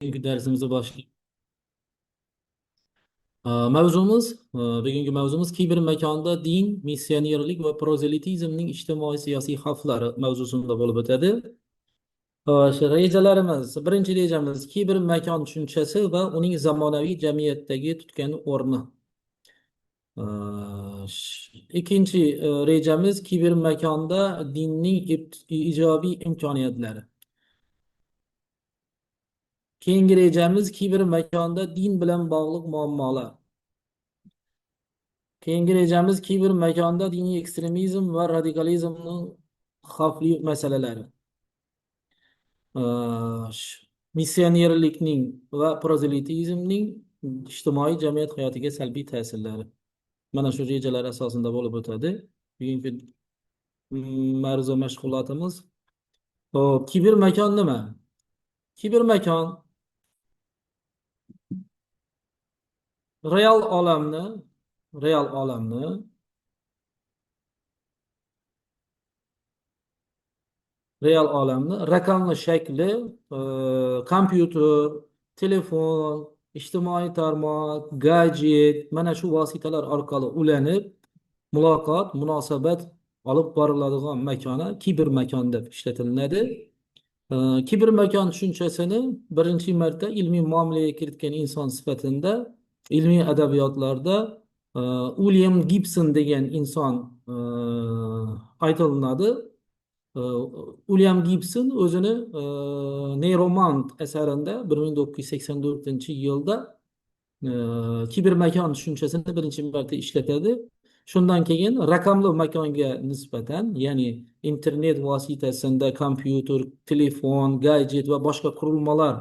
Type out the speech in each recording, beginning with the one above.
Bugünkü dersimize başlayalım. Bugünkü mavzumuz kibermekanda din, missionerlik ve prozelitizmning ijtimoiy siyosiy xavflari mavzusunda bo'lib o'tadi. Rejalarimiz, birinchi rejamiz kibermakon tushunchasi va uning zamonaviy jamiyatdagi tutgan o'rni. Ikkinchi rejamiz kibermakonda dinning ijobiy imkoniyatlari. Keyingi rejamiz kibermakonda din bilan bog'liq muammolar. Keyingi rejamiz kibermakonda diniy ekstremizm va radikalizmning xavfli masalalari. Missionerlikning va prozelitizmning ijtimoiy jamiyat hayotiga salbiy ta'sirlari. Mana shu rejalar asosida bo'lib o'tadi. Bugungi mavzu mashg'ulotimiz. Hop, kibermakon nima? Kibermakon real olamni, real olamni real olamni raqamli shakli, kompyuter, telefon, ijtimoiy tarmoq, gadjet, mana shu vositalar orqali ulanib, muloqot, munosabat olib boriladigan makona kibermakon deb ishlatiladi. Kibermakon tushunchasini birinchi marta ilmiy muomalaga kiritgan inson sifatida ilmiy adabiyotlarda e, William Gibson degan inson aytilinadi. Ee, William Gibson o'zini Neuromant asarida 1984 yilda kibermakon tushunchasini birinchi marta ishlatadi. Shundan keyin raqamli makonga nisbatan, ya'ni internet vositasida kompyuter, telefon, gadjet va boshqa qurilmalar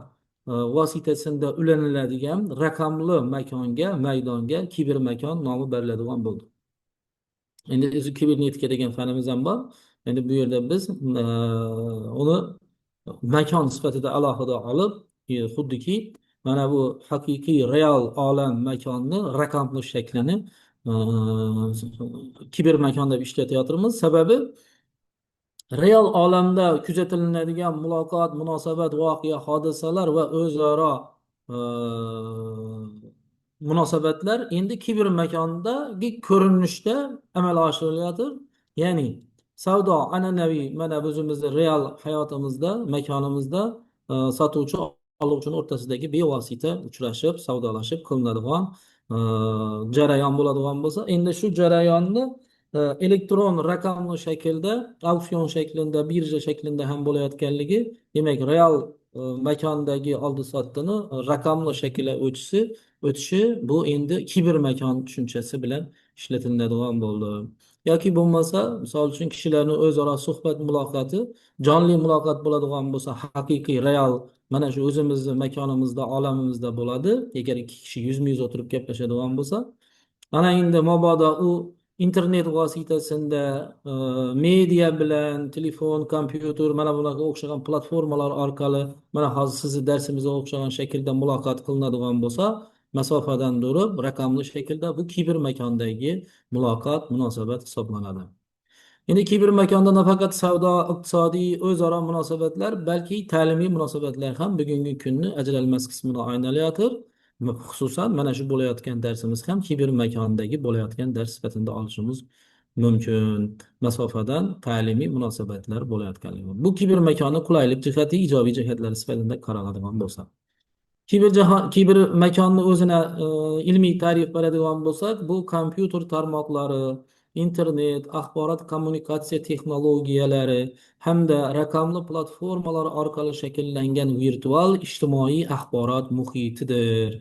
vositasida ulaniladigan raqamli makonga, maydonga kibermakon nomi beriladigan bo'ldi. Endi o'zi kibernetika degan fanimiz ham bor. Endi bu yerda biz uni makon sifatida alohida olib, xuddiki mana bu haqiqiy real olam makonni raqamli shaklini kibermakon deb ishlatyapmiz. Sababi real olamda kuzatiladigan muloqot, munosabat, voqea, hodisalar va o'zaro munosabatlar endi kibermakondagi ko'rinishda amalga oshirilayotir. Ya'ni savdo an'anaviy mana o'zimizni real hayotimizda, makonimizda sotuvchi oluvchini o'rtasidagi bevosita uchrashib, savdolashib qilinadigan jarayon bo'ladigan bo'lsa, endi shu jarayonni elektron raqamli shaklda, auksion shaklida, birja shaklida ham bo'layotganligi, demak real makondagi oldi sottini raqamli shaklga o'tishi bu endi kibermakon tushunchasi bilan ishlatiladigan bo'ldi. Yoki bo'lmasa, misol uchun kishilarni o'zaro suhbat muloqoti, jonli muloqot bo'ladigan bo'lsa, haqiqiy real mana shu o'zimizni makonimizda, olamimizda bo'ladi. Agar ikki kishi yuzma-yuz o'tirib gaplashadigan bo'lsa, ana endi mabodo u internet vositasida media bilan telefon, kompyuter mana bularga o'xshagan platformalar orqali mana hozir sizni darsimizga o'xshagan shaklda muloqot qilinadigan bo'lsa, masofadan turib raqamli shaklda bu kibermakondagi muloqot, munosabat hisoblanadi. Endi kibermakonda nafaqat savdo, iqtisodiy, o'zaro munosabatlar, balki ta'limiy munosabatlar ham bugungi kunni ajralmas qismini aylanayotib, xususan mana shu bo'layotgan darsimiz ham kibermakondagi bo'layotgan dars sifatida olishimiz mumkin. Masofadan ta'limiy munosabatlar bo'layotganligi. Bu kibermakonni qulaylik jihati, ijobiy jihatlari sifatida qaraladigan bo'lsa. Kiber makonni o'zini ilmiy ta'rif beradigan bo'lsak, bu kompyuter tarmoqlari, internet, axborot kommunikatsiya texnologiyalari hamda raqamli platformalar orqali shakllangan virtual ijtimoiy axborot muhitidir.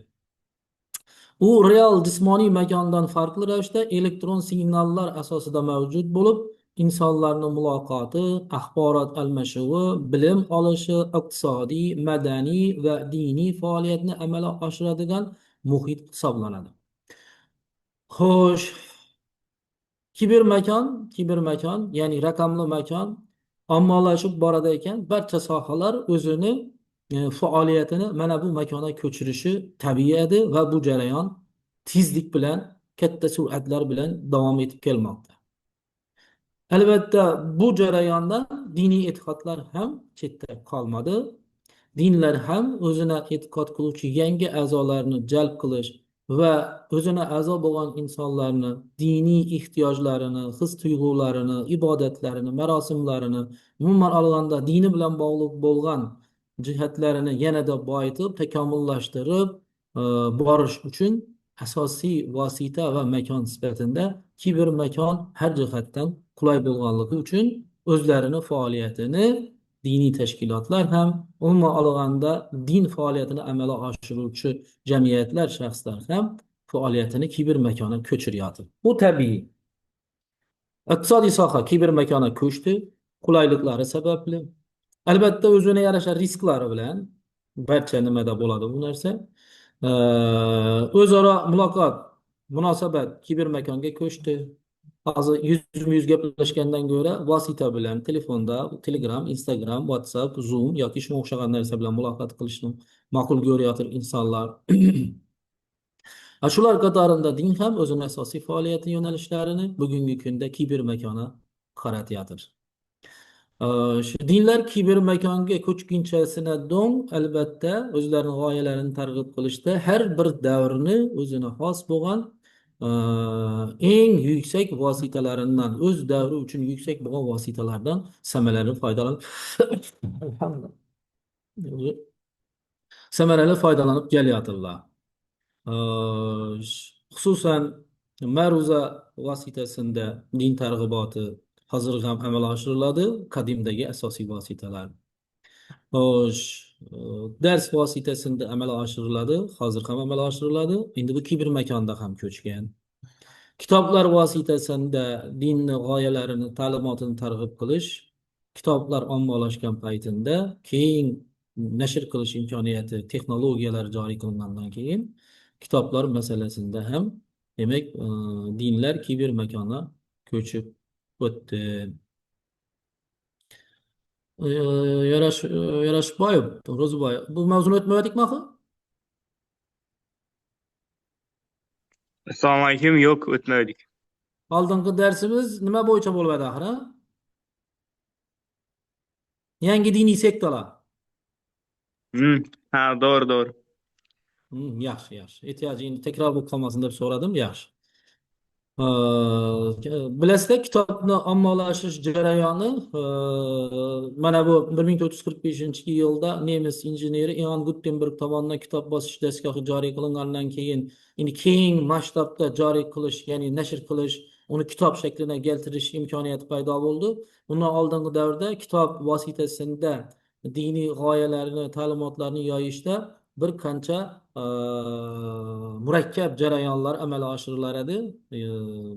U real jismoniy makondan farqli ravishda elektron signallar asosida mavjud bo'lib, insonlarning muloqoti, axborot almashuvi, bilim olishi, iqtisodiy, madaniy va diniy faoliyatni amalga oshiradigan muhit hisoblanadi. Xo'sh, kibermakon, ya'ni raqamli makon ommalashib boradi ekan, barcha sohalar o'zini faoliyatini mana bu makonga ko'chirishi tabiiy edi va bu jarayon tezlik bilan, katta sur'atlar bilan davom etib kelmoqda. Albatta, bu jarayonda diniy e'tiqodlar ham chetda qolmadi. dinlar ham o'zini e'tiqod qiluvchi yangi a'zolarni jalb qilish va o'zini a'zo bo'lgan insonlarni diniy ehtiyojlarini, his-tuyg'ularini, ibodatlarini, marosimlarini, umuman olganda dini bilan bog'liq bo'lgan jihatlarini yanada boyitib, takomillashtirib borish uchun asosiy vosita va makon sifatida kibermakon har jihatdan qulay bo'lganligi uchun o'zlarini faoliyatini diniy tashkilotlar ham umuman olganda din faoliyatini amalga oshiruvchi jamiyatlar, shaxslar ham faoliyatini kibermakona ko'chiryapti. Bu tabiiy. Iqtisodiy soha kibermakona ko'chdi, qulayliklari sababli. Albatta o'zini yarasha risklari bilan barcha nimada bo'ladi bu narsa. O'zaro muloqot, munosabat kibermakonga ko'chdi. Hozir yuzma-yuz gaplashgandan ko'ra vosita bilan telefonda Telegram, Instagram, WhatsApp, Zoom yoki shunga o'xshagan narsa bilan muloqot qilishni ma'qul ko'rayotir insonlar. Shular qatorida din ham o'zining asosiy faoliyat yo'nalishlarini bugungi kunda kibermakona qaratyapti. Shu dinlar kibermakonga ko'chgunchasina dong albatta o'zlarining g'oyalarini targ'ib qilishda har bir davrni o'zini xos bo'lgan eng yuksak vositalaridan, o'z davri uchun yuksak bo'lgan vositalardan samarali foydalanib samarali foydalanib kelyaptilar. Xususan ma'ruza vositasida din targ'iboti hozir ham amalga oshiriladi, qadimdagi asosiy vositalar. Xo'sh, dars vositasida amalga oshiriladi, hozir ham amalga oshiriladi. Endi bu kibermakonda ham ko'chgan. Kitoblar vositasida dinni g'oyalarini, ta'limotini targ'ib qilish, kitoblar ommalashgan paytida keyin nashr qilish imkoniyati, texnologiyalar joriy qilingandan keyin kitoblar masalasida ham demak dinlar kibermakona ko'chib o'tdi. Yarashboyev, Ro'ziboyev, bu mavzuni o'tmadikmi axir? Assalomu alaykum. Yo'q, o'tmadik. Oldingi darsimiz nima bo'yicha bo'ladi axir? Yangi diniy sektalar. Ha, doğru. Yaxshi, yaxshi. Ehtiyojingni takror bo'lib qolmasin deb so'radim, yaxshi. Bilasizlar, kitobni ommalashish jarayoni mana bu 1445-yilda nemis injeneri Ion Gutenberg tomonidan kitob bosish dastgohi joriy qilingandan keyin endi keng masshtabda joriy qilish, ya'ni nashr qilish, uni kitob shaklina keltirish imkoniyati paydo bo'ldi. Undan oldingi davrda kitob vositasida diniy g'oyalarni, ta'limotlarni yoyishda bir qancha murakkab jarayonlar amalga oshirilar edi.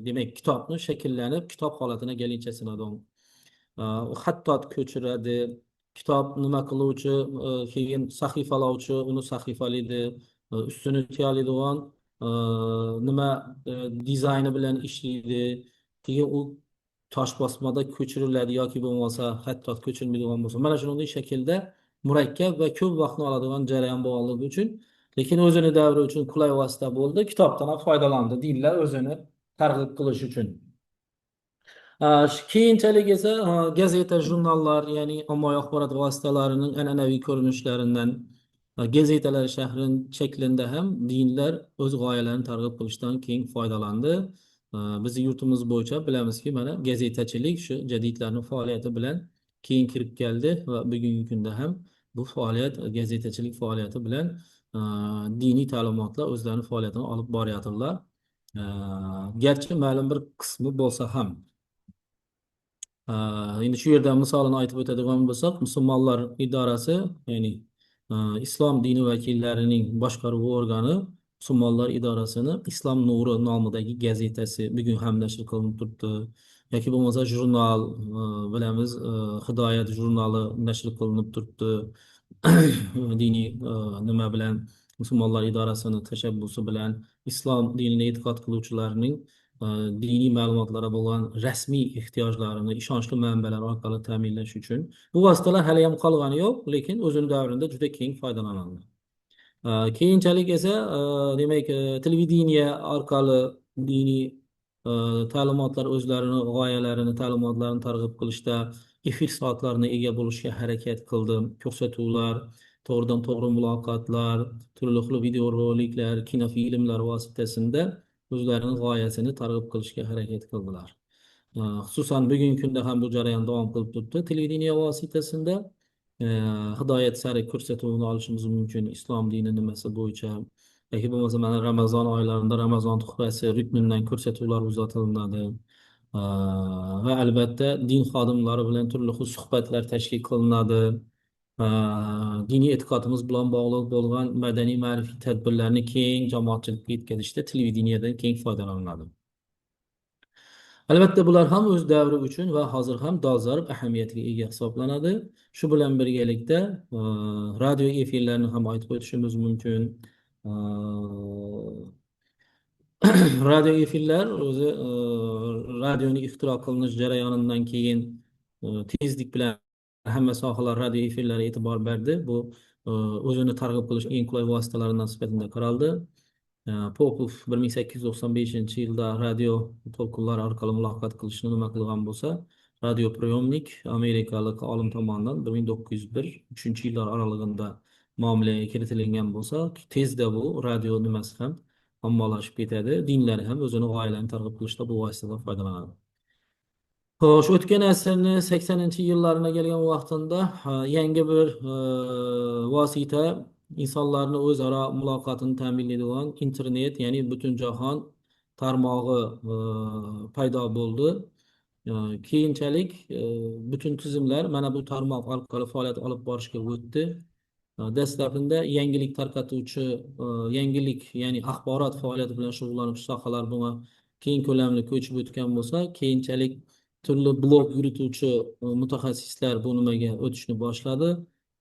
Demak, kitobni shakllanib, kitob holatini kelinchasini xattot ko'chiradi. Kitob nima qiluvchi, keyin sahifalovchi uni sahifalaydi, ustini tiyoladigan nima dizayni bilan ishlaydi. Keyin u tosh bosmada ko'chiriladi yoki bo'lmasa xattot ko'chirilmaydigan bo'lsa, mana shunday shaklda murakkab va ko'p vaqtni oladigan jarayon bo'lganligi uchun, lekin o'zini davri uchun qulay vosita bo'ldi. Kitobdan ham foydalandi dinlar o'zini targ'ib qilish uchun. Keyinchalik esa gazeta, jurnallar, ya'ni ommaviy axborot vositalarining an'anaviy ko'rinishlaridan gazetalar shaklida ham dinlar o'z g'oyalarini targ'ib qilishdan keng foydalandi. Bizning yurtimiz bo'yicha bilamizki, mana gazetachilik shu jadidlarning faoliyati bilan keyin kirib keldi va bugungi kunda ham bu faoliyat, gazetachilik faoliyati bilan diniy ta'limotlar o'zlarining faoliyatini olib boryaptilar. Garchi ma'lum bir qismi bo'lsa ham. Endi shu yerda misolini aytib o'tadigan bo'lsak, musulmonlar idorasi, ya'ni islom dini vakillarining boshqaruv organi musulmonlar idorasini Islom Nuri nomidagi gazetasi bugun ham nashr qilinib turibdi. Yoki bo'lmasa jurnal, bilamiz, Hidoyat jurnali nashr qilinib turibdi. Diniy nima bilan, musulmonlar idorasini tashabbusi bilan islom dinini e'tiqod qiluvchilarning diniy ma'lumotlarga bo'lgan rasmiy ehtiyojlarini ishonchli manbalar orqali ta'minlash uchun bu vositalar hali ham qolgani yo'q, lekin o'zining davrida juda keng foydalanildi. Keyinchalik esa demak televideniya orqali diniy ta'limotlar o'zlarini g'oyalarini, ta'limotlarini targ'ib qilishda efir soatlarini ega bo'lishga harakat qildi. Ko'rsatuvlar, to'g'ridan to'g'ri muloqotlar, turli xil videoroliklar, kinofilmlar vositasida o'zlarining g'oyasini targ'ib qilishga harakat qildilar. Xususan bugungi kunda ham bu jarayon davom qilib turibdi. Televideniye vositasida e, hidoyat sari ko'rsatuvini olishimiz mumkin. Islom dini nimasi bo'yicha yoki bo'lmasa mana Ramazon oylarida Ramazon tuhfasi ritmidan ko'rsatuvlar uzatiladi. Va albatta din xodimlari bilan turli xil suhbatlar tashkil qilinadi. Diniy e'tiqodimiz bilan bog'liq bo'lgan madaniy ma'rifiy tadbirlarni keng jamoatchilikka yetkazishda televideniyadan keng foydalaniladi. Albatta bular ham o'z davri uchun va hozir ham dolzarb ahamiyatga ega hisoblanadi. Shu bilan birgalikda radio efirlarni ham aytib o'tishimiz mumkin. Radio efirlar o'zi radioni ixtiro qilinish jarayonidan keyin tezlik bilan hamma sohalar radio efirlari e'tibor berdi. Bu o'zini targ'ib qilish eng qulay vositalaridan sifatida qaraldi. Popov 1895 yilda radio to'lqinlari orqali muloqot qilishni nima qilgan bo'lsa, radiopriyomnik amerikalik olim tomonidan 1901-3-yillar oralig'ida muomalaga kiritilgan bo'lsa, tezda bu radio nimasi ham ommalashib ketadi. Dinlar ham o'zini g'oyalarini targ'ib qilishda bu vositadan foydalanadi. Xo'sh, o'tgan asrning 80-yillarına kelgan vaqtida yangi bir vosita insonlarni o'zaro muloqotini ta'minlaydigan internet, ya'ni butun jahon tarmog'i paydo bo'ldi. Keyinchalik butun tizimlar mana bu tarmoq orqali faoliyat olib borishga o'tdi. Dastlabında yangilik tarqatuvchi, yangilik ya'ni axborot faoliyati bilan shug'ullanuvchi sohalar buna keng ko'lamli ko'chib o'tgan bo'lsa, keyinchalik turli blog yurituvchi mutaxassislar bu nimaga o'tishni boshladi.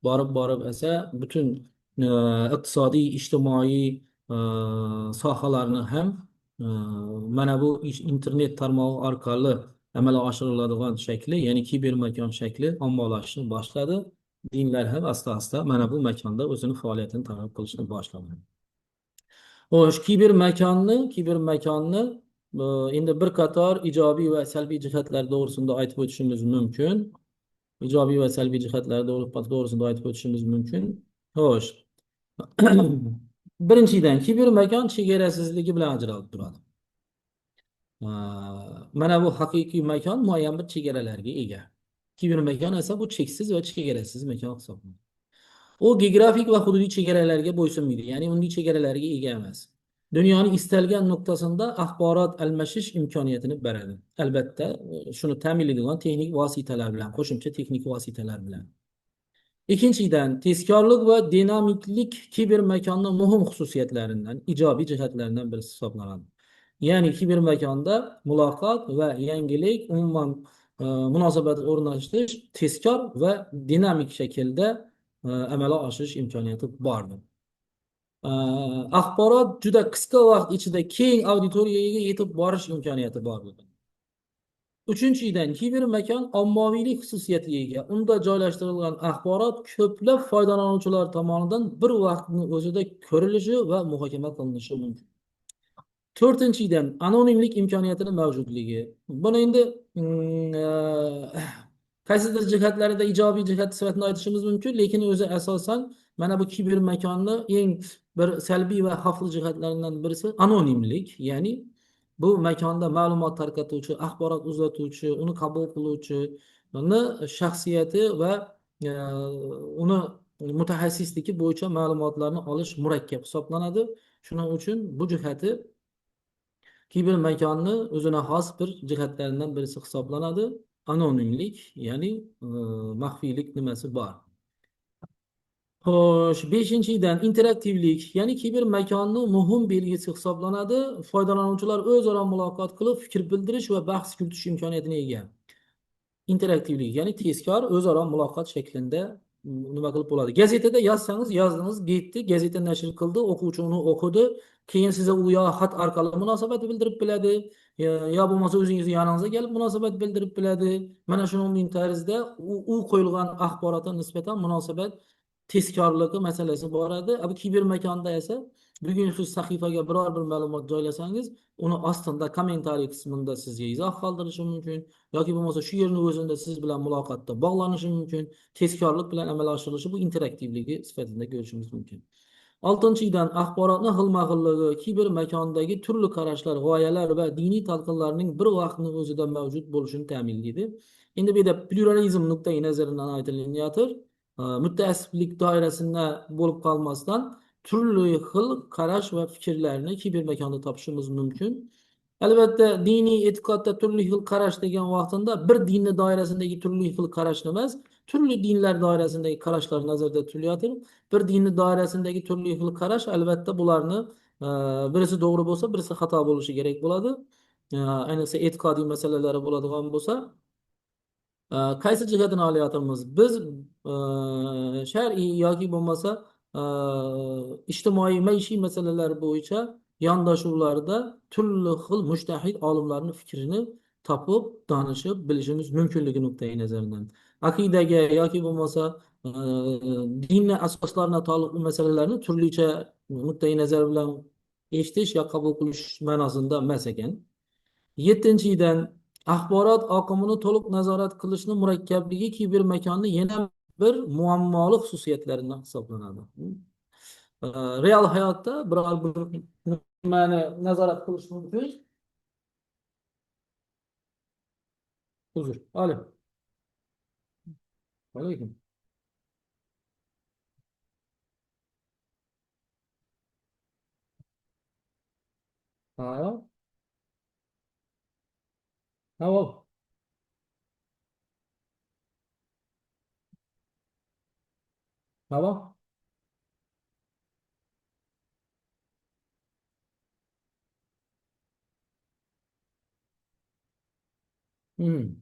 Borib esa butun iqtisodiy, ijtimoiy sohalarni ham mana bu internet tarmog'i orqali amalga oshiriladigan shakli, ya'ni kibermakon shakli ommalashishni boshladi. Dinlar ham asta-asta mana bu makonda o'zini faoliyatini targ'ib qilishni boshladi. Xo'sh, kibermakonni endi bir qator ijobiy va salbiy jihatlar to'g'risida aytib o'tishimiz mumkin. Ijobiy va salbiy jihatlar to'g'risida aytib o'tishimiz mumkin. Xo'sh. Birinchidan, kibermakon chegarasizligi bilan ajralib turadi. Mana bu haqiqiy makon muayyan bir chegaralarga ega. Kibermakon esa bu cheksiz va chegarasiz makon hisoblanadi. U geografik va hududiy chegaralarga bo'ysunmaydi, ya'ni unday chegaralarga ega emas. Dunyoning istalgan nuqtasida axborot almashish imkoniyatini beradi. Albatta, shuni ta'minlaydigan texnik vositalar bilan, qo'shimcha texnik vositalar bilan. Ikkinchidan, tezkorlik va dinamiklik kibermakonning muhim xususiyatlaridan, ijobiy jihatlaridan biri hisoblanadi. Ya'ni kibermakonda muloqot va yangilik, umuman munosabat o'rnatish tezkor va dinamik shaklda amalga oshirish imkoniyati bordir. Axborot juda qisqa vaqt ichida keng auditoriyaga yetib borish imkoniyati bordir. Uchinchidan, kibermakon ommaviylik xususiyatiga ega. Unda joylashtirilgan axborot ko'plab foydalanuvchilar tomonidan bir vaqtning o'zida ko'rilishi va muhokama qilinishi mumkin. To'rtinchidan, anonimlik imkoniyatining mavjudligi. Buni endi qaysidir jihatlarida ijobiy jihat sifatida aytishimiz mumkin, lekin o'zi asosan mana bu kibermakonni eng bir salbiy va xavfli jihatlaridan birisi anonimlik, ya'ni bu makonda ma'lumot tarqatuvchi, axborot uzatuvchi, uni qabul qiluvchi shaxsiyati va uni mutaxassisligi bo'yicha ma'lumotlarni olish murakkab hisoblanadi. Shuning uchun bu jihati kibermakonni o'zina xos bir jihatlaridan birisi hisoblanadi. Anonimlik, ya'ni maxfiylik nimasi bor. Xo'sh, beshinchidan interaktivlik, ya'ni kibermakonning muhim belgisi hisoblanadi. Foydalanuvchilar o'zaro muloqot qilib, fikr bildirish va bahs yuritish imkoniyatiga ega. Interaktivlik, ya'ni tezkor o'zaro muloqot shaklida nima qilib bo'ladi? Gazetada yozsangiz, yozdingiz, ketdi, gazeta nashr qildi, o'quvchi uni o'qidi, keyin siz u yo xat orqali munosabat bildirib biladi, yo bo'lmasa o'zingiz yoningizga kelib munosabat bildirib biladi. Mana shunday tarzda u qo'yilgan axborotga nisbatan munosabat tezkorligi masalasi bor edi. Bu kiber makonda esa bugun siz sahifaga biror bir ma'lumot joylasangiz, uni ostida kommentariy qismida sizga izoh qoldirishi mumkin yoki bo'lmasa shu yerning o'zida siz bilan muloqotda bog'lanishi mumkin. Tezkorlik bilan amalga oshirilishi bu interaktivligi sifatida ko'rishimiz mumkin. Oltinchidan, axborotni xilma-xilligi kiber makondagi turli qarashlar, g'oyalar va diniy talqinlarning bir vaqtning o'zida mavjud bo'lishini ta'minlaydi. Endi bu yerda pluralizm nuqtai nazaridan aytilyaptir. Mutaassiblik doirasida bo'lib qolmasdan turli xil qarash va fikrlarni kiber makonda topishimiz mumkin. Albatta, diniy e'tiqodda turli xil qarash degan vaqtida bir dinni doirasidagi turli xil qarashni emas, turli dinlar doirasidagi qarashlar nazarda tutilyapti. Bir dinni doirasidagi turli xil qarash, albatta bularni birisi to'g'ri bo'lsa, birisi xato bo'lishi kerak bo'ladi. Ayniqsa e'tiqodiy masalalari bo'ladigan bo'lsa, qaysi jihatini olyapmiz? Biz shar'iy yoki bo'lmasa ijtimoiy maishiy masalalar bo'yicha yondashuvlarda turli xil mujtahid olimlarning fikrini topib, danishib, bilishimiz mumkinligi nuqtai nazaridan. Aqidaga yoki bo'lmasa e, dinni asoslariga taalluqli masalalarni turlicha nuqtai nazar bilan eshitish yo qabul qilish ma'nosida emas ekan. Yettinchidan, axborot oqimini to'liq nazorat qilishni murakkabligi kiber makonni yana bir muammoli xususiyatlaridan hisoblanadi. Real hayotda biror bir nimani nazorat qilish mumkin. Uzr. Alaykum. Ha, tamam. Tamam. Hmm.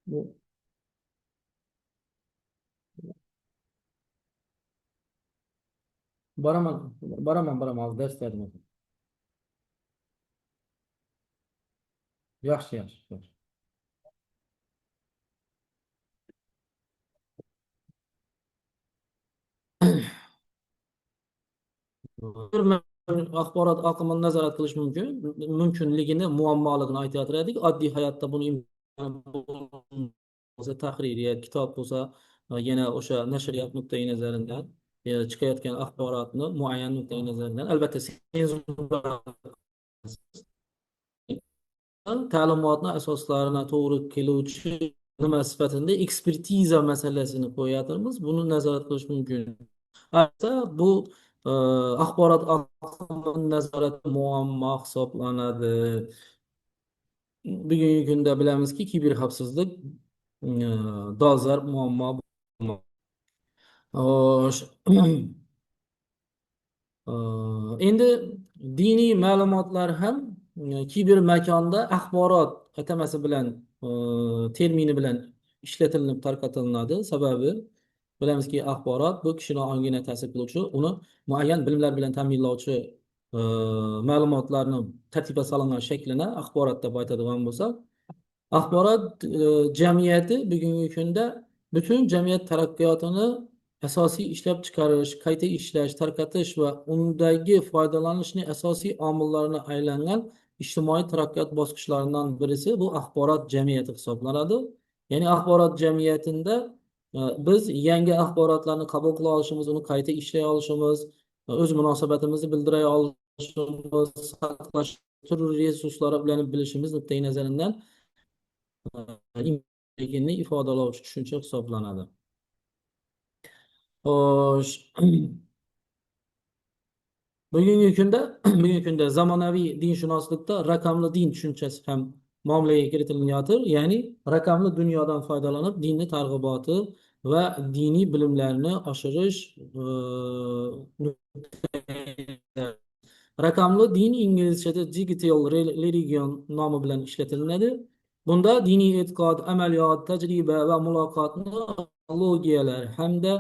Bu- Boraman, dars berdim. Yaxshi. Axborot oqimini nazorat qilish mumkinligini muammoligini aytayotgan edik. Oddiy hayotda buni bo'lsa tahririyat, kitob bo'lsa yana o'sha nashriyat nuqtai nazaridan chiqayotgan axborotni muayyan nuqtai nazaridan albatta senzura ta'limotni asoslarini to'g'ri keluvchi nima sifatida ekspertiza masalasini qo'yapmiz. Buni nazorat qilish mumkin. Albatta, bu e, axborot oqimini nazorati muammo hisoblanadi. Bugungi kunda bilamizki, kiberxavfsizlik dolzarb muammo. Xo'sh. Endi diniy ma'lumotlar ham kiber makonda axborot atamasi bilan termini bilan ishlatilinib tarqatilinadi. Sababi bilamizki, axborot bu kishini ongini ta'sir qiluvchi, uni muayyan bilimlar bilan ta'minlovchi e, ma'lumotlarni tartibga solingan shaklini axborot deb aytadigan bo'lsak, axborot jamiyati bugungi kunda butun jamiyat taraqqiyotini asosiy ishlab chiqarish, qayta ishlash, tarqatish va undagi foydalanishning asosiy omillarini aylangan ijtimoiy taraqqiyot bosqichlaridan birisi bu axborot jamiyati hisoblanadi. Ya'ni axborot jamiyatida biz yangi axborotlarni qabul qila olishimiz, uni qayta ishlay olishimiz, o'z munosabatimizni bildira olishimiz, saqlash turli resurslari bilan bilishimiz nuqtai nazaridan imkoniyatni ifodalovchi tushuncha hisoblanadi. Xo'sh, bugungi kunda zamonaviy dinshunoslikda raqamli din tushunchasi ham muomalaga kiritilyapti. Ya'ni raqamli dunyodan foydalanib dinni targ'iboti va diniy bilimlarni oshirish raqamli din inglizchada digital religion nomi bilan ishlatiladi. Bunda diniy e'tiqod, amaliyot, tajriba va muloqotni texnologiyalar hamda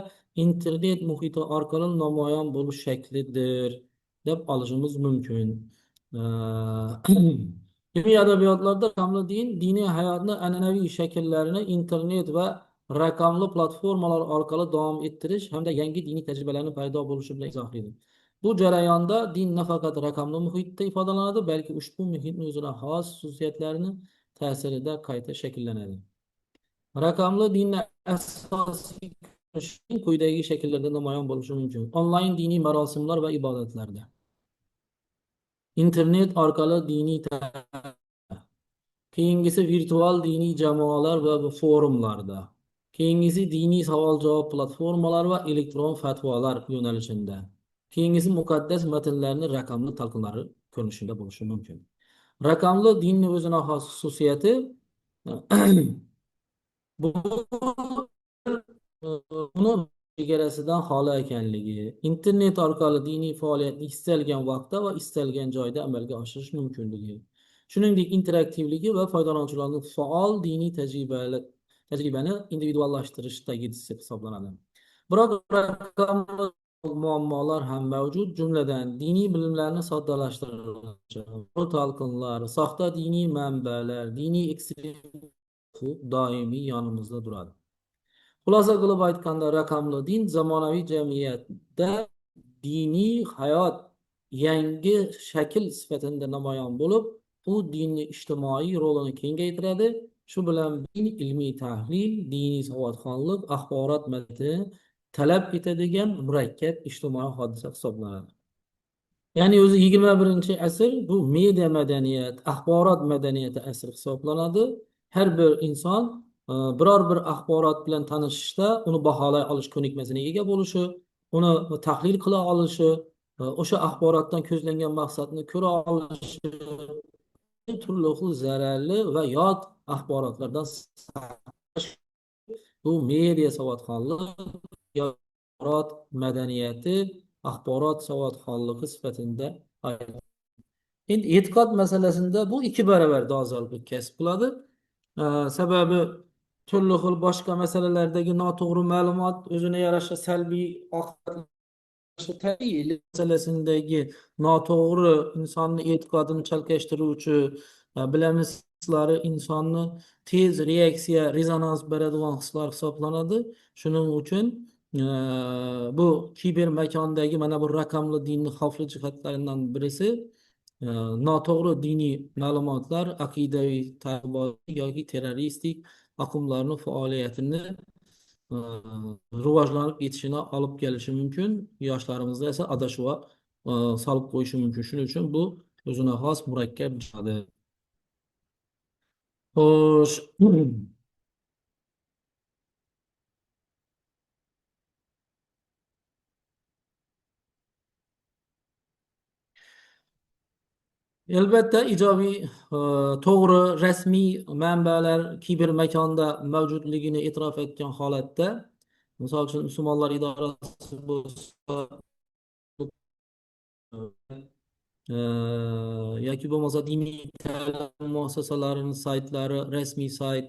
internet muhiti orqali namoyon bo'lish shaklidir deb olishimiz mumkin. Ilmiy adabiyotlarda raqamli din diniy hayotni an'anaviy shakllarini internet va raqamli platformalar orqali davom ettirish hamda yangi diniy tajribalarning paydo bo'lishi bilan izohlaydi. Bu jarayonda din nafaqat raqamli muhitda ifodalanadi, balki ushbu muhitning o'ziga xos xususiyatlarini ta'sirida qayta shakllanadi. Raqamli dinni asosiy ko'rinishi quyidagi shakllarda namoyon bo'lishi mumkin. Onlayn diniy marosimlar va ibodatlarda. Internet orqali diniy keyingisi virtual diniy jamoalar va forumlarda. Keyingisi diniy savol-javob platformalar va elektron fatvolar yo'nalishida. Keyingisi muqaddas matnlarni raqamli talqinlari ko'rinishida bo'lishi mumkin. Raqamli dinning o'ziga xos xususiyati bu uni chegarasidan xoli ekanligi, internet orqali diniy faoliyatni istalgan vaqtda va istalgan joyda amalga oshirish mumkinligi, shuningdek interaktivligi va foydalanuvchilarning faol diniy tajribani individuallashtirishdagi hisoblanadi. Biroq raqamli muammolar ham mavjud, jumladan diniy bilimlarni soddalashtirish, talqinlar, soxta diniy manbalar, diniy ekstremism doimiy yonimizda turadi. Xulosa qilib aytganda, raqamli din zamonaviy jamiyatda diniy hayot yangi shakl sifatida namoyon bo'lib, u dinning ijtimoiy rolini kengaytiradi. Shu bilan din ilmiy tahlil, diniy savodxonlik, axborot madaniyati talab etadigan murakkab ijtimoiy hodisa hisoblanadi. Ya'ni o'zi 21-asr bu media madaniyat, axborot madaniyati asri hisoblanadi. Har bir inson biror bir axborot bilan tanishishda uni baholay olish ko'nikmasiga ega bo'lishi, uni tahlil qila olishi, o'sha axborotdan ko'zlangan maqsadni ko'ra olishi, turli xil zararli va yot axborotlardan bu media savodxonlik, axborot madaniyati, axborot savodxonligi sifatida. Endi e'tiqod masalasida bu ikki barobar dolzarb kasb qiladi. Sababi turli xil boshqa masalalardagi noto'g'ri ma'lumot o'zini yarasha salbiy tabiiy masalasindagi noto'g'ri insonni e'tiqodini chalkashtiruvchi bilamiz hislari insonni tez reaksiya, rezonans beradigan hislar hisoblanadi. Shuning uchun bu kiber makondagi mana bu raqamli dinni xavfli jihatlaridan birisi noto'g'ri diniy ma'lumotlar aqidaviy targ'ibot yoki terroristik oqimlarning faoliyatini rivojlanib ketishini olib kelishi mumkin. Yoshlarimizda esa adashuv solib qo'yishi mumkin. Shuning uchun bu o'ziga xos murakkab jihati. Xo'sh. Albatta ijobiy, to'g'ri, rasmiy manbalar kiber makonda mavjudligini e'tirof etgan holatda, misol uchun musulmonlar idorasi bo'lsa, yoki bo'lmasa diniy ta'lim muassasalarining saytlari, rasmiy sayt,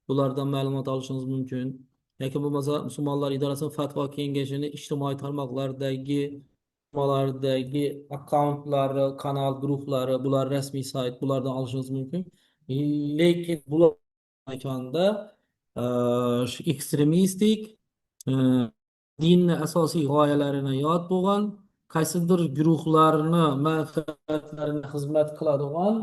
bulardan ma'lumot olishingiz mumkin. Yoki bo'lmasa musulmonlar idorasi fatvo kengashini ijtimoiy tarmoqlardagi akkauntlari, kanal guruhlari, bular rasmiy sayt, bulardan olishingiz mumkin. Lekin bular makonda shu ekstremistik, e, dinni asosiy g'oyalarini yod bo'lgan, qaysidir guruhlarni manfaatlarini xizmat qiladigan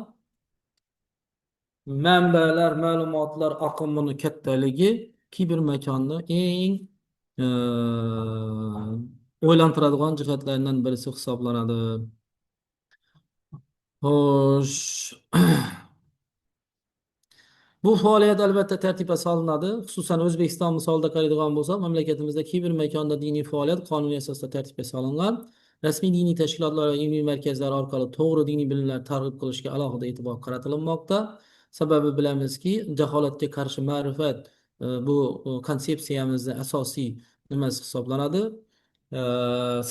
manbalar, ma'lumotlar oqimini kattaligi kiber makonni eng e, o'ylantiradigan jihatlardan birisi hisoblanadi. Xo'sh. Bu faoliyat albatta tartibga solinadi. Xususan O'zbekiston misolida qaraydigan bo'lsak, mamlakatimizda kiber makonda diniy faoliyat qonuniy asosda tartibga solingan. Rasmiy diniy tashkilotlar va ilmiy markazlar orqali to'g'ri diniy bilimlar targ'ib qilishga alohida e'tibor qaratilmoqda. Sababi bilamizki, jaholatga qarshi ma'rifat bu konsepsiyamizda asosiy nimasi hisoblanadi.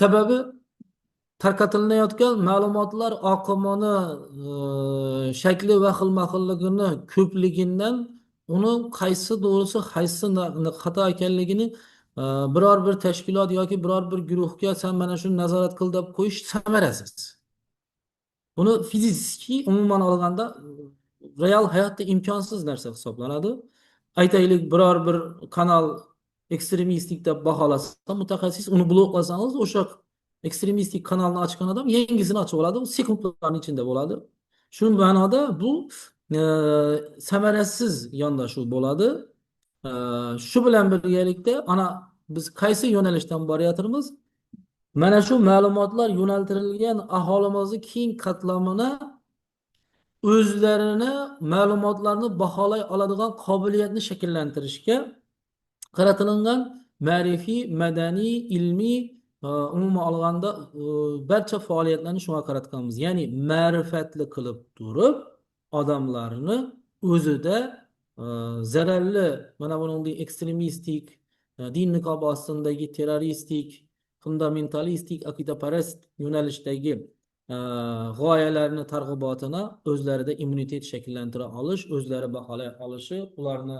Sababi tarqatilayotgan ma'lumotlar oqimini, shakli va xilma-xilligini ko'pligidan uni qaysi to'g'risi, qaysi xato ekanligini biror bir tashkilot yoki biror bir guruhga sen mana shuni nazorat qil deb qo'yish samarasiz. Buni fiziki umuman olganda real hayotda imkonsiz narsa hisoblanadi. Aytaylik, biror bir kanal ekstremistik deb baholasa, mutaxassis uni bloklasangiz, o'sha ekstremistik kanalni ochgan odam yangisini ochib oladi. U sekundlarning ichida bo'ladi. Shu ma'noda bu e, samarasiz yondashuv bo'ladi. E, Shu bilan birgalikda ana biz qaysi yo'nalishdan boryapmiz? Mana shu ma'lumotlar yo'naltirilgan aholimizni keng qatlamini o'zlarini ma'lumotlarni baholay oladigan qobiliyatni shakllantirishga qaratilgan ma'rifiy, madaniy, ilmiy, umuman olganda barcha faoliyatlarni shunga qaratganmiz. Ya'ni ma'rifatli qilib turib, odamlarni o'zida zararli, mana bunday ekstremistik, din niqobi ostidagi terroristik, fundamentalistik, aqidaparast yo'nalishdagi g'oyalarni targ'ibotini o'zlarida immunitet shakllantira olish, o'zlari baholay olishi, ularni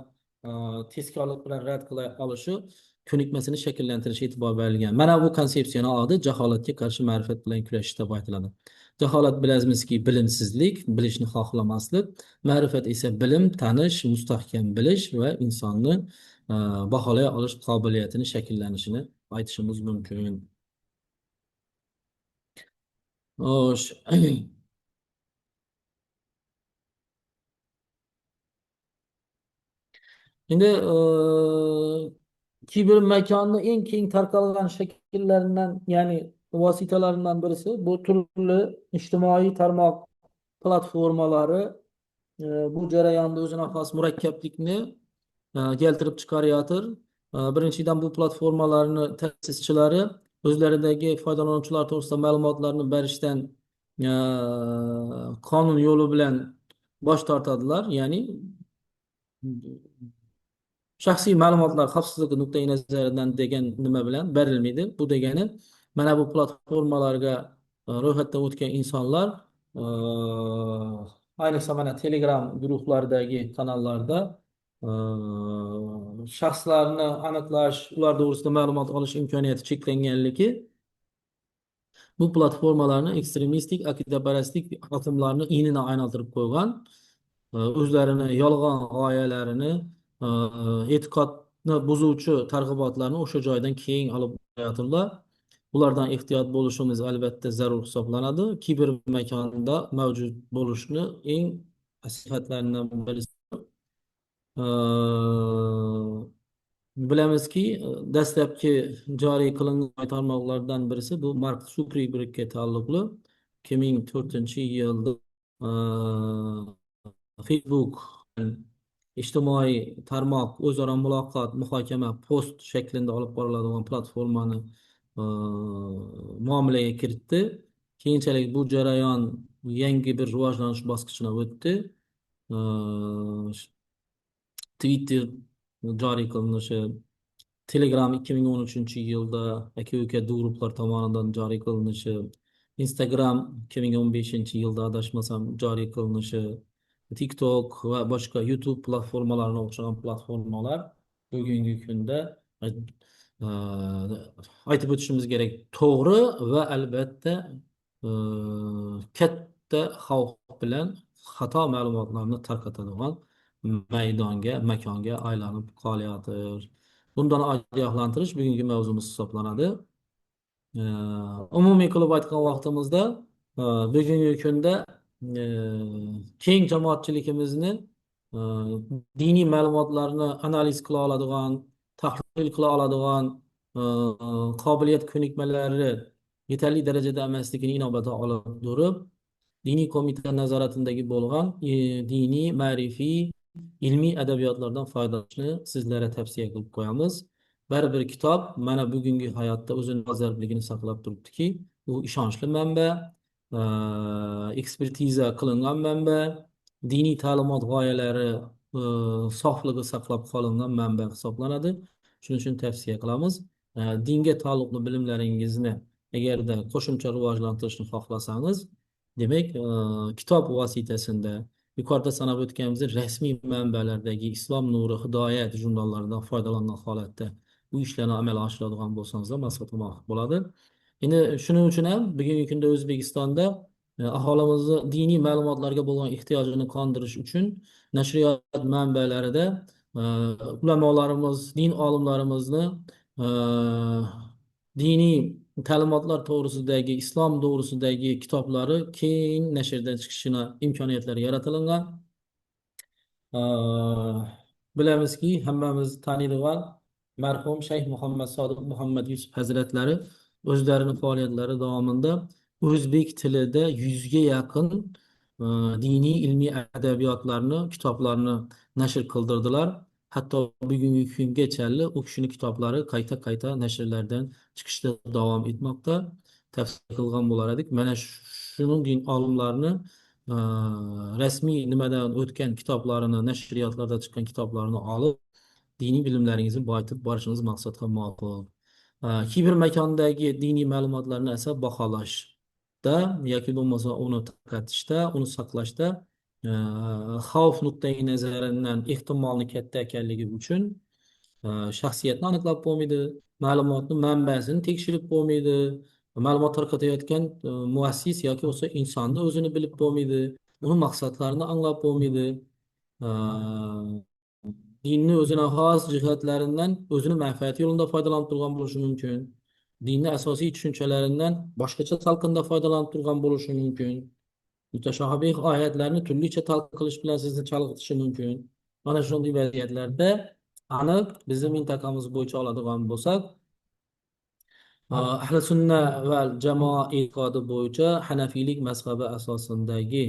tezkorlik bilan rad qila olishi ko'nikmasini shakllantirish e'tibor berilgan. Mana bu konsepsiyani oldi jaholatga qarshi ma'rifat bilan kurashish deb aytiladi. Jaholat bilamizki bilimsizlik, bilishni xohlamaslik, ma'rifat esa bilim, tanish, mustahkam bilish va insonni baholay olish qobiliyatini shakllanishini aytishimiz mumkin. Xo'sh. Endi kibermakonni eng keng tarqalgan shakllaridan, ya'ni vositalaridan birisi bu turli ijtimoiy tarmoq platformalari bu jarayonda o'zina xos murakkablikni keltirib chiqaryotir. Birinchidan, bu platformalarni ta'sischilari o'zlaridagi foydalanuvchilar to'g'risida ma'lumotlarni berishdan qonun yo'li bilan bosh tortadilar. Ya'ni shaxsiy ma'lumotlar xavfsizligi nuqtai nazaridan degan nima bilan berilmaydi? Bu degani, mana bu platformalarga ro'yxatdan o'tgan insonlar, ayniqsa mana Telegram guruhlardagi kanallarda shaxslarni aniqlash, ular to'g'risida ma'lumot olish imkoniyati cheklanganligi bu platformalarni ekstremistik, aqidaparastlik oqimlarni inini aylantirib qo'ygan, o'zlarini yolg'on g'oyalarini, e'tiqodni buzuvchi targ'ibotlarni o'sha joydan keng olib borayotirlar. Ulardan ehtiyot bo'lishimiz albatta zarur hisoblanadi. Kiber makonda mavjud bo'lishni eng sifatlaridan birisi. Bilamizki, dastlabki joriy qilingan tarmoqlardan birisi bu Mark Zuckerbergga taalluqli 2004-yilda Facebook ijtimoiy tarmoq o'zaro muloqot, muhokama, post shaklida olib boriladigan platformani muomalaga kiritdi. Keyinchalik bu jarayon yangi bir rivojlanish bosqichini o'tdi. Twitter joriy qilinishi, Telegram 2013-yilda aka-uka gruplar tomonidan joriy qilinishi, Instagram 2015-yilda adashmasam joriy qilinishi, TikTok va boshqa YouTube platformalarini o'xshagan platformalar bugungi kunda aytib o'tishimiz kerak, to'g'ri va albatta katta xavf bilan xato ma'lumotlarni tarqatadigan maydonga, makonga aylanib qolyotir. Bundan ogohlantirish bugungi mavzumiz hisoblanadi. Umumiy qilib aytgan vaqtimizda bugungi kunda keng jamoatchiligimizni diniy ma'lumotlarni analiz qila oladigan, tahlil qila oladigan qobiliyat ko'nikmalari yetarli darajada emasligini inobatga olib turib, diniy qo'mita nazoratidagi bo'lgan diniy, ma'rifiy, ilmiy adabiyotlardan foydalanishni sizlarga tavsiya qilib qo'yamiz. Baribir kitob mana bugungi hayotda o'zini jozibligini saqlab turibdiki, u ishonchli manba, ekspertiza qilingan manba, diniy ta'limot g'oyalari sofligi saqlab qolingan manba hisoblanadi. Shuning uchun tavsiya qilamiz. Dinga taalluqli bilimlaringizni agarda qo'shimcha rivojlantirishni xohlasangiz, demak, kitob vositasida yuqorida sanab o'tganimiz rasmiy manbalardagi Islom Nuri, Hidoyat jurnallaridan foydalangan holatda bu ishlarni amalga oshiradigan bo'lsangiz maslahatim bo'ladi. Endi shuning uchun ham bugungi kunda O'zbekistonda aholimizni diniy ma'lumotlarga bo'lgan ehtiyojini qondirish uchun nashriyot manbalarida e, ulamolarimiz, din olimlarimizni e, diniy ta'limotlar to'g'risidagi, islom to'g'risidagi kitoblari keng nashrdan chiqishini imkoniyatlari yaratilgan. Bilamizki, hammamiz taniydigan marhum Shayx Muhammad Sodiq Muhammad Yusuf Hazratlari o'zlarining faoliyatlari davomida o'zbek tilida 100 ga yaqin e, diniy ilmiy adabiyotlarni, kitoblarni nashr qildirdilar. Hatto bugungi kungacha u kishining kitoblari qayta-qayta nashrlardan chiqishda davom etmoqda. Tavsiya qilgan bo'lar edik. Mana shuningdek olimlarni e, rasmiy nimadan o'tgan kitoblarini, nashriyotlarda chiqqan kitoblarni olib, diniy bilimlaringizni boyitib borishingiz maqsadga muvofiq. Kibr makondagi diniy ma'lumotlarni esa baholashda yoki bo'lmasa uni tarqatishda, uni saqlashda e, xavf nuqtai nazaridan ehtimolni katta ekanligi uchun shaxsiyatni aniqlab bo'lmaydi, ma'lumotni manbasini tekshirib bo'lmaydi, ma'lumot tarqatayotgan muassis yoki bo'lsa insonni o'zini bilib bo'lmaydi, uni maqsadlarini anglab bo'lmaydi. E, dinni o'zini xos jihatlaridan o'zini manfaati yo'lida foydalanib turgan bo'lishi mumkin. Dinni asosiy tushunchalaridan boshqacha talqinda foydalanib turgan bo'lishi mumkin. Mutashabih oyatlarni turlicha talqin qilish bilan sizni chalg'itishi mumkin. Mana shunday vaziyatlarda aniq bizni mintaqamiz bo'yicha oladigan bo'lsak, ahli sunna va jamoa e'tiqodi bo'yicha hanafiylik mazhabi asosindagi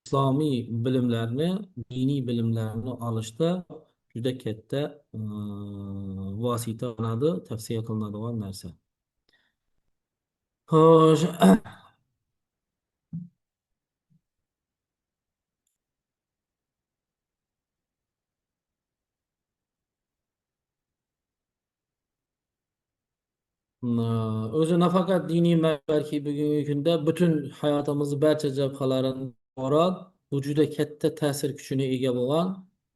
islomiy bilimlarni, diniy bilimlarni olishda juda katta vosita bo'ladi, tavsiya qilinadigan narsa. Xo'sh, o'zi nafaqat diniy, balki bugungi kunda butun hayotimizni barcha jabhalaridan iborat bu juda katta ta'sir kuchini ega bo'lgan,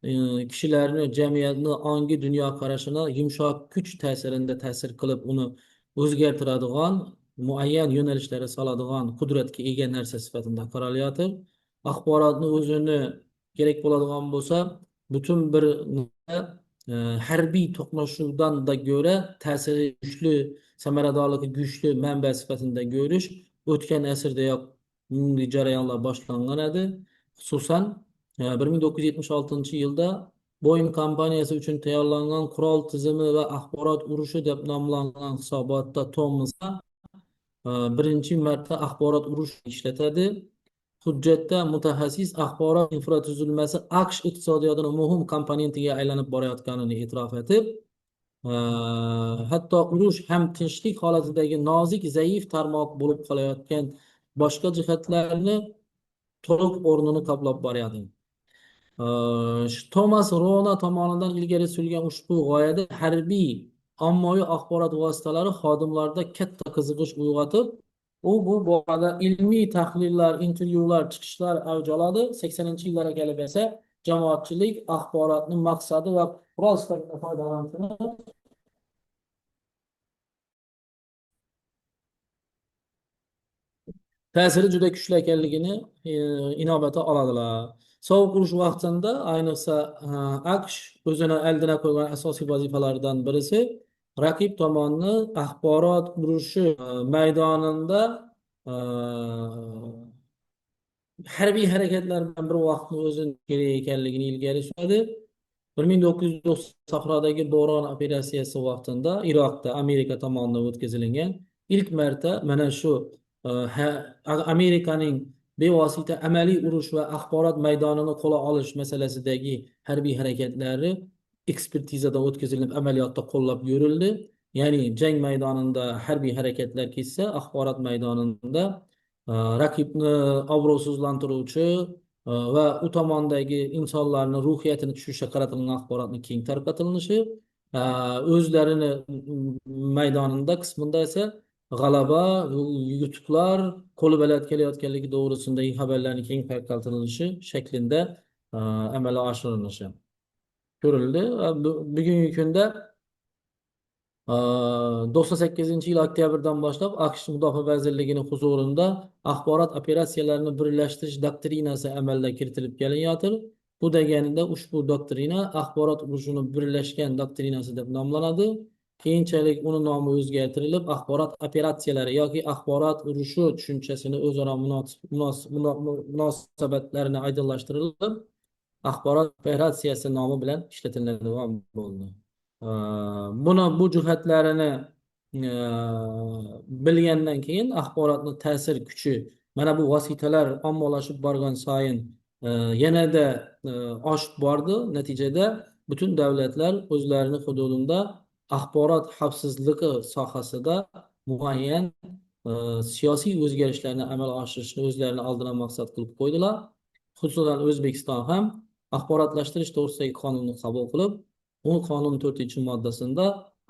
kishilarni, jamiyatni ongi dunyoqarashini yumshoq kuch ta'sirida ta'sir qilib uni o'zgartiradigan, muayyan yo'nalishlarga soladigan qudratga ega narsa sifatida qaralyapti. Axborotni o'zini kerak bo'ladigan bo'lsa, butun bir e, harbiy to'qnashuvdan da ko'ra ta'siri kuchli, samaradorligi kuchli manba sifatida ko'rish o'tgan asrdayoq bunday jarayonlar boshlangan edi. Xususan 1976 yilda Boeing kompaniyasi uchun tayyorlangan qurol tizimi va axborot urushi deb nomlangan hisobotda Thomas birinchi marta axborot urush ishlatadi. Hujjatda mutaxassis axborot infratuzilmasi AQSh iqtisodiyotining muhim komponentiga aylanib borayotganini e'tirof etib, hatto urush ham tinchlik holatidagi nozik, zaif tarmoq bo'lib qolayotgan boshqa jihatlarni to'liq o'rnini qoplab boryapti. Tomas Rona tomonidan ilgari surilgan ushbu g'oyada harbiy ommaviy axborot vositalari xodimlarda katta qiziqish uyg'otib, bu borada ilmiy tahlillar, intervyular, chiqishlar avj oladi. 80-yillarga kelib esa jamoatchilik axborotning maqsadi va qurol sifatida foydalanishini ta'siri juda kuchli ekanligini inobatga oladilar. Sovuq urush vaqtida ayniqsa AQSh o'zini oldina qo'ygan asosiy vazifalardan birisi raqib tomonni axborot urushi maydonida harbiy harakatlardan bir vaqtni o'zini kerak ekanligini ilgari suradi. 1990 Sahrodagi bo'ron operatsiyasi vaqtida Iroqda Amerika tomonidan o'tkazilgan ilk marta mana shu Amerikaning bevosita amaliy urush va axborot maydonini qo'lga olish masalasidagi harbiy harakatlari ekspertizadan o'tkazilib amaliyotda qo'llab yurildi. Ya'ni jang maydonida harbiy harakatlar ketsa, axborot maydonida raqibni obro'sizlantiruvchi va u tomondagi insonlarni ruhiyatini tushirishga qaratilgan axborotni keng tarqatilinishi, o'zlarini maydonida qismida esa g'alaba, yutuqlar qo'li bilan kelayotganligi to'g'risidagi xabarlarning keng tarqatilinishi shaklida e, amalga oshirilishi ko'rildi. Bugungi kunda 98-yil oktyabrdan boshlab AQSh Mudofaa vazirligining huzurida axborot operatsiyalarini birlashtirish doktrinasi amalga kiritilib kelyapti. Bu deganida ushbu doktrina axborot urushini birlashgan doktrinasi deb nomlanadi. Keyinchalik uni nomi o'zgartirilib, axborot operatsiyalari yoki axborot urushi tushunchasini o'zaro munosabatlarini oydinlashtirilib, axborot operatsiyasi nomi bilan ishlatiladigan bo'ldi. Ee, bu jihatlarini bilgandan keyin axborotni ta'sir kuchi, mana bu vositalar ommalashib borgan sayin yanada oshib bordi. Natijada butun davlatlar o'zlarini hududida axborot xavfsizligi sohasida muayyan siyosiy o'zgarishlarni amalga oshirishni o'zlarini oldiga maqsad qilib qo'ydilar. Xususan O'zbekiston ham axborotlashtirish to'g'risidagi qonunni qabul qilib, u qonun 4-moddasida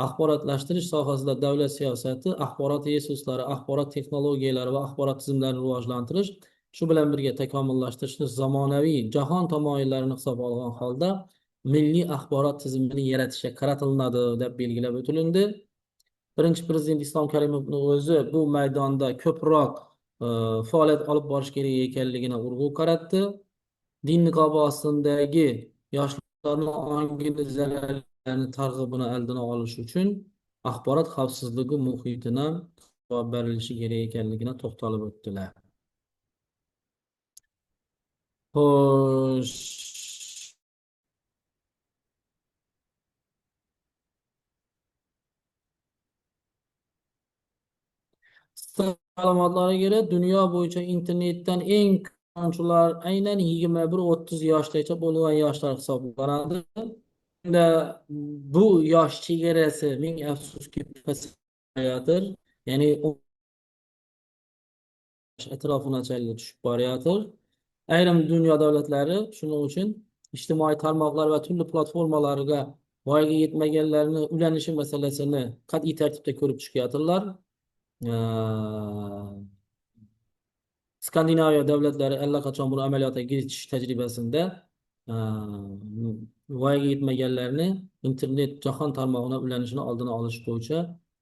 axborotlashtirish sohasida davlat siyosati, axborot resurslari, axborot texnologiyalari va axborot tizimlarini rivojlantirish, shu bilan birga takomillashtirishni zamonaviy jahon tamoyillarini hisobga olgan holda milliy axborot tizimini yaratishga qaratiladi deb belgilab o'tilindi. Birinchi Prezident Islom Karimovning o'zi bu maydonda ko'proq faoliyat olib borish kerak ekanligini urg'u qaratdi. Din niqobi ostidagi yoshlarni ongini zararlarni targ'ibini oldini olish uchun axborot xavfsizligi muhitini javob berilishi kerak ekanligini to'xtalib o'tdilar. Xo'sh, ma'lumotlarga ko'ra dunyo bo'yicha internetdan eng ko'p foydalanuvchilar aynan 21-30 yoshgacha bo'lgan yoshlar hisoblanadi. Unda bu yosh chegarasi ming afsuski pasayayotir. Ya'ni atrofini chalga tushib borayotir. Ayrim dunyo davlatlari shuning uchun ijtimoiy tarmoqlar va turli platformalarga voyaga yetmaganlarni ulanishi masalasini qat'iy tartibda ko'rib chiqyaptilar. Skandinaviya davlatlari allaqachon buni amaliyotga kiritish tajribasida voyaga yetmaganlarni internet jahon tarmog'ina ulanishini oldini olish bo'yicha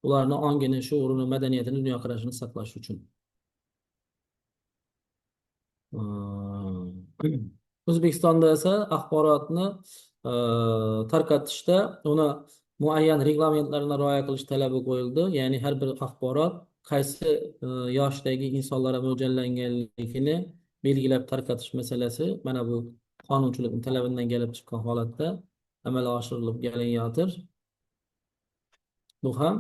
ularni ongini, shuurini, madaniyatini, dunyoqarashini saqlash uchun. O'zbekistonda esa axborotni tarqatishda uni muayyan reglamentlarga rioya qilish talabi qo'yildi. Ya'ni har bir axborot qaysi yoshdagi insonlarga mo'ljallanganligini belgilab tarqatish masalasi mana bu qonunchilikning talabidan kelib chiqqan holatda amalga oshirilib kelinyotir. Bu ham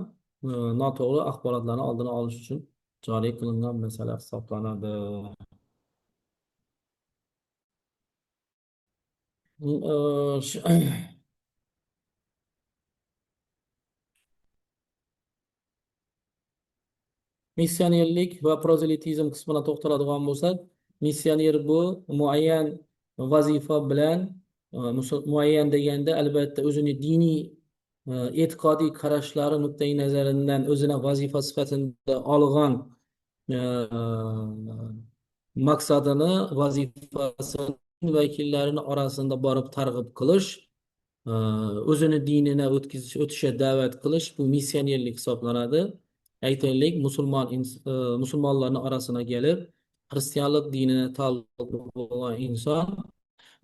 noto'g'ri axborotlarni oldini olish uchun joriy qilingan masala hisoblanadi. Missionerlik va prozelitizm qismına to'xtaladigan bo'lsak, missioner bu muayyan vazifa bilan muayyan deganda albatta o'zini diniy e'tiqodiy qarashlari nuqtai nazaridan o'zini vazifa sifatida olgan maqsadini, vazifasini vakillarini orasida borib targ'ib qilish, o'zini dinini o'tishga da'vat qilish bu missionerlik hisoblanadi. Aytaylik, musulmonlarning orasiga kelib, xristianlik dinini ta'alluqli bo'lgan inson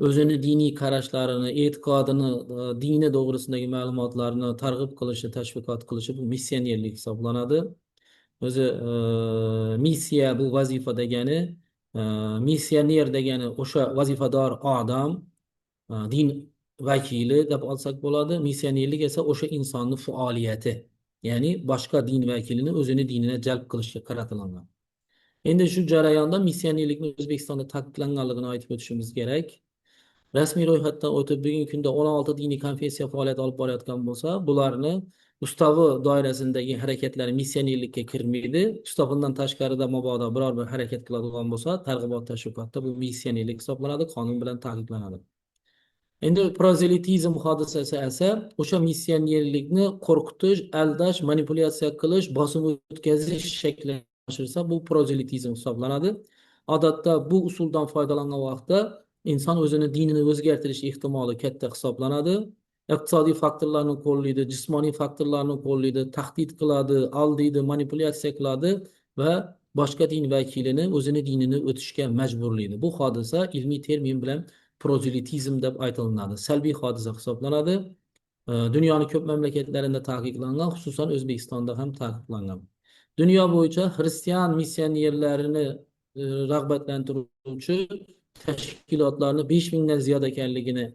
o'zini diniy qarashlarini, e'tiqodini, dini to'g'risidagi ma'lumotlarni targ'ib qilishi, tashviqot qilishi bu missionerlik hisoblanadi. O'zi missiya bu vazifa degani, missioner degani o'sha vazifador odam, din vakili deb olsak bo'ladi. Missionerlik esa o'sha insonning faoliyati. Ya'ni boshqa din vakilini o'zini dinine jalb qilishga qaratilgan. Endi shu jarayonda missionerlikning O'zbekistonda taqiqlanganligini aytib o'tishimiz kerak. Rasmiy ro'yxatdan o'tib bugungi kunda 16 diniy konfessiya faoliyat olib borayotgan bo'lsa, bularni ustavi doirasindagi harakatlar missionerlikka kirmaydi. Ustavidan tashqarida mabodo biror bir harakat qiladigan bo'lsa, targ'ibot tashviqotda bu missionerlik hisoblanadi, qonun bilan taqiqlanadi. Endi prozelitizm hodisasi esa o'sha missionerlikni qo'rqitish, aldash, manipulyatsiya qilish, bosim o'tkazish shaklini oshirsa, bu prozelitizm hisoblanadi. Odatda bu usuldan foydalangan vaqtda inson o'zini dinini o'zgartirish ehtimoli katta hisoblanadi. Iqtisodiy faktorlarni qo'llaydi, jismoniy faktorlarni qo'llaydi, tahdid qiladi, aldaydi, manipulyatsiya qiladi va boshqa din vakilini o'zini dinini o'tishga majburlaydi. Bu hodisa ilmiy termin bilan prozelitizm deb aytilinadi. Salbiy hodisa hisoblanadi. Dunyoning ko'p mamlakatlarida taqiqlangan, xususan O'zbekistonda ham taqiqlangan. Dunyo bo'yicha xristian missionerlarini rag'batlantiruvchi tashkilotlarni 5000 dan ziyod ekanligini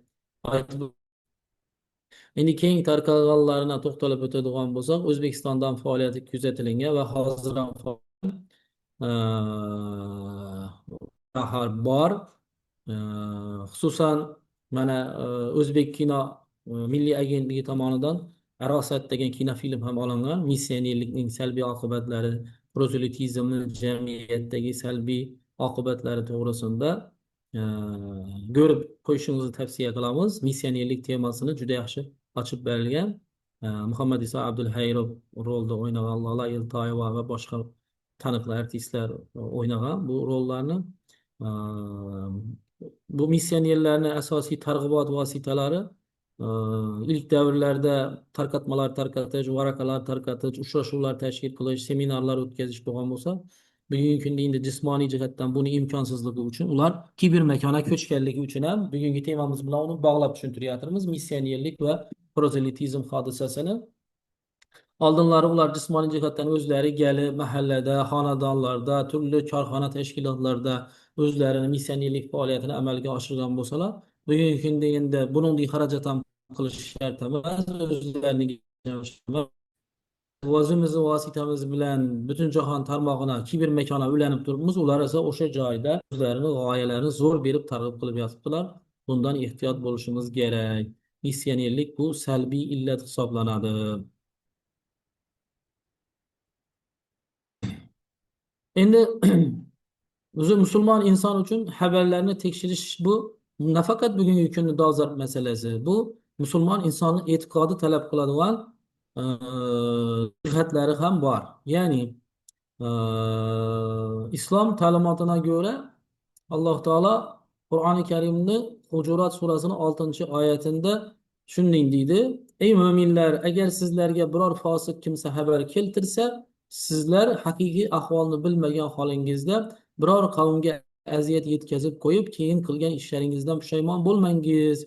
aytib, endi keng tarqalganlarına to'xtalib o'tadigan bo'lsak, O'zbekistondan faoliyati kuzatilgan va hozir ham bor. Ee, Xususan mana O'zbek kino milliy agentligi tomonidan Arosat degan kinofilm ham olingan. Missionerlikning salbiy oqibatlari, prozelitizmni jamiyatdagi salbiy oqibatlari to'g'risida e, ko'rib qo'yishingizni tavsiya qilamiz. Missionerlik temasini juda yaxshi ochib berilgan. Muhammad Iso Abdulhayrov rolda o'ynagan, Lola Eltoyeva va boshqa taniqli artistlar o'ynagan bu rollarni. Bu missionerlarning asosiy targ'ibot vositalari e, ilk davrlarda tarqatmalar tarqatish, varaqalar tarqatish, uchrashuvlar tashkil qilish, seminarlar o'tkazish bo'lgan bo'lsa, bugungi kunda endi jismoniy jihatdan buni imkonsizligi uchun ular kiber makona ko'chganligi uchun ham bugungi temamiz bilan uni bog'lab tushuntiryapmiz. Missionerlik va prozelitizm hodisasini. Oldinlari ular jismoniy jihatdan o'zlari kelib, mahallada, xonadonlarda, turli korxona tashkilotlarida o'zlarini missionerlik faoliyatini amalga oshirgan bo'lsalar, bugungi kunda endi buningdek xarajat ham qilish shart emas, o'zlarining o'zimiz vositamiz bilan butun jahon tarmog'ina kiber makona ulanib turibmiz. Ular esa o'sha joyda o'zlarini g'oyalarini zo'r berib targ'ib qilib yotibdilar. Bundan ehtiyot bo'lishimiz kerak. Missionerlik bu salbiy illat hisoblanadi. Endi o'zi musulmon inson uchun xabarlarni tekshirish bu nafaqat bugungi kunni dolzarb masalasi. Bu musulmon insonni e'tiqodi talab qiladigan e, jihatlari ham bor. Ya'ni islom ta'limotiga ko'ra Alloh taolo Qur'oni Karimni Hujurat surasining 6-oyatida shunday deydi: Ey mo'minlar, agar sizlarga biror fosiq kimsa xabar keltirsa, sizlar haqiqiy ahvolni bilmagan holingizda biror qavmga aziyat yetkazib qo'yib, keyin qilgan ishlaringizdan pushaymon bo'lmangiz.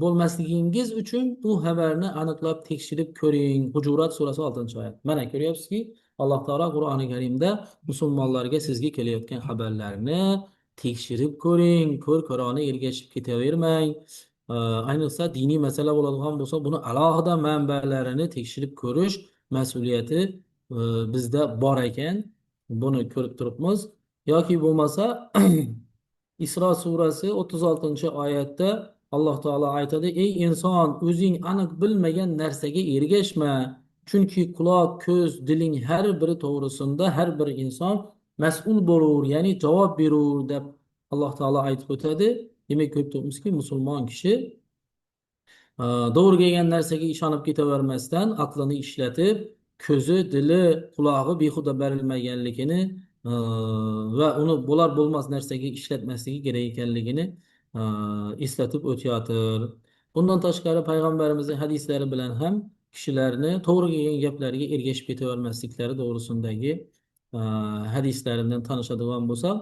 Bo'lmasligingiz uchun bu xabarni aniqlab tekshirib ko'ring. Hujurat surasi 6-oyat. Mana ko'ryapsizki, Alloh taolo Qur'oni Karimda musulmonlarga sizga kelayotgan xabarlarni tekshirib ko'ring, ko'r-ko'rona ergashib ketavermang. Ayniqsa diniy masala bo'ladigan bo'lsa, buni alohida manbalarini tekshirib ko'rish mas'uliyati bizda bor ekan. Buni ko'rib turibmiz. Yoki bo'lmasa Isro surasi 36-oyatda Alloh taolo aytadi: Ey inson, o'zing aniq bilmagan narsaga ergashma. Chunki quloq, ko'z, diling har biri to'g'risida har bir inson mas'ul bo'lur, ya'ni javob berur deb Alloh taolo aytib o'tadi. Demak, ko'rib turibmizki, musulmon kishi to'g'ri kelgan narsaga ishonib ketavermasdan aqlini ishlatib, ko'zi, dili, qulog'i behuda berilmaganligini va uni bo'lar bo'lmas narsaga ishlatmasligi kerak ekanligini eslatib o'tyotir. Bundan tashqari payg'ambarimizning hadislari bilan ham kishilarni to'g'ri kelgan gaplariga ergashib ketavermasliklari to'g'risindagi hadislaridan tanishadigan bo'lsak,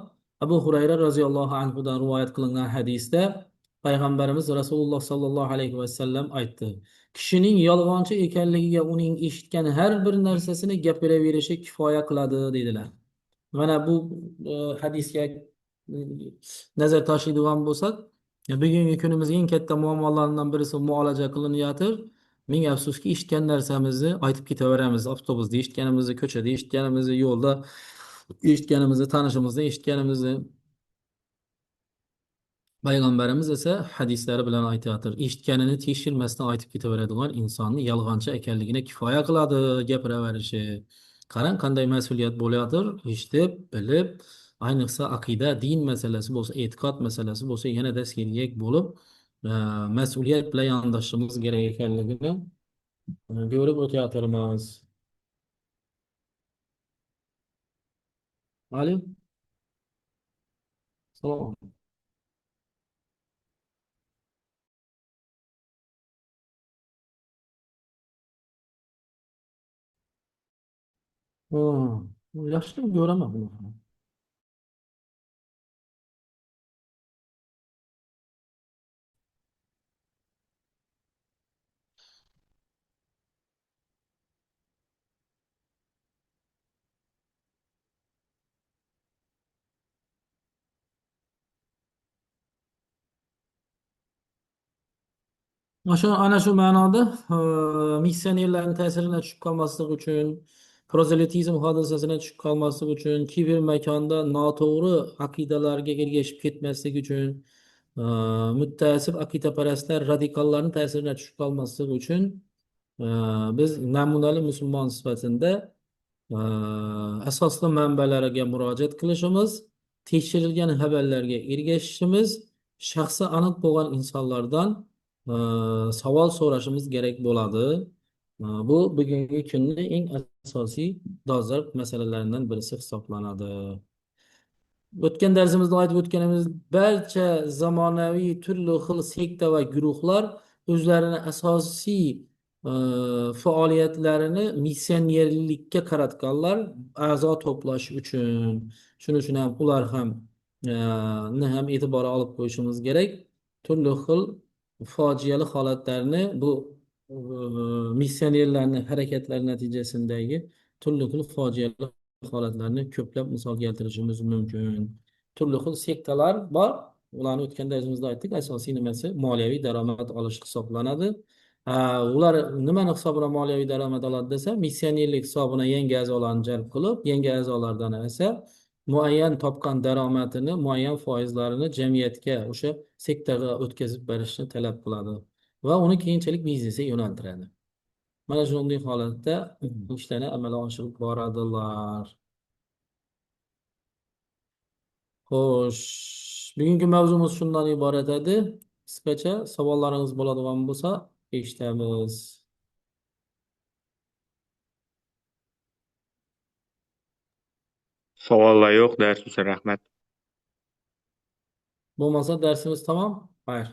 Abu Hurayra roziyallohu anhudan rivoyat qilingan hadisda payg'ambarimiz Rasululloh sollallohu alayhi vasallam aytdi: kishining yolg'onchi ekanligiga uning eshitgan har bir narsasini gapiraverishi kifoya qiladi dedilar. Mana bu hadisga nazar tashlaydigan bo'lsak, bugungi kunimizning eng katta muammolaridan birisi muolaja qilinyapti. Ming afsuski, eshitgan narsamizni aytib ketaveramiz. Avtobusda eshitganimizni, ko'chada eshitganimizni, yo'lda eshitganimizni, tanishimizdan eshitganimizni. Payg'ambarimiz esa hadislari bilan aytyotir: eshitganini tekshirmasdan aytib ketaveradigan insonni yolg'onchi ekanligini kifoya qiladi gapiraverishi. Qarang, qanday mas'uliyat bo'layotir. Eshitib, bilib, ayniqsa aqida, din masalasi bo'lsa, e'tiqod masalasi bo'lsa, yanada sergak bo'lib e, mas'uliyat bilan yondashishimiz kerak ekanligini ko'rib o'tyotirmiz. Ali, salom. Yaxshi ko'raman buni. Ana shu ma'noda missionerlarning ta'siridan tushib qolmaslik uchun, prozelitizm hodisasidan tushib qolmaslik uchun, kibermakonda noto'g'ri aqidalarga ergashib ketmaslik uchun, e, muttaasib aqidaparastlar, radikallarning ta'siridan tushib qolmaslik uchun e, biz namunali musulmon sifatida asosli manbalarga murojaat qilishimiz, tekshirilgan xabarlarga ergashishimiz, shaxsi aniq bo'lgan insonlardan savol so'rashimiz kerak bo'ladi. Bu bugungi kunning eng asosiy dolzarb masalalaridan birisi hisoblanadi. O'tgan darsimizda aytib o'tganimiz barcha zamonaviy turli xil sekta va guruhlar o'zlarini asosiy e, faoliyatlarini missionerlikka qaratganlar, a'zo to'plash uchun. Shuning uchun ham ular ham ni ham e'tibor olib qo'yishimiz kerak. Turli xil fojiali holatlarni bu missionerlarni harakatlari natijasindagi turli xil fojiali holatlarni ko'plab misol keltirishimiz mumkin. Turli xil sektalar bor. Ularni o'tgan darsimizda aytdik. Asosiy nimasi moliyaviy daromad olish hisoblanadi. Ular nimani hisobidan moliyaviy daromad oladi desa, missionerlik hisobidan yangi a'zolarni jalb qilib, yangi a'zolardan esa muayyan topgan daromadini, muayyan foizlarini jamiyatga, o'sha sektorga o'tkazib berishni talab qiladi va uni keyinchalik biznesga yo'naltiradi. Mana shunday holatda ishlarni amalga oshirib boradilar. Xo'sh, bugungi mavzumiz shundan iborat edi. Qisqacha savollaringiz bo'ladigan bo'lsa, eshitamiz. Savollar yo'q, dars uchun rahmat. Bo'lmasa darsimiz tamom. Xayr.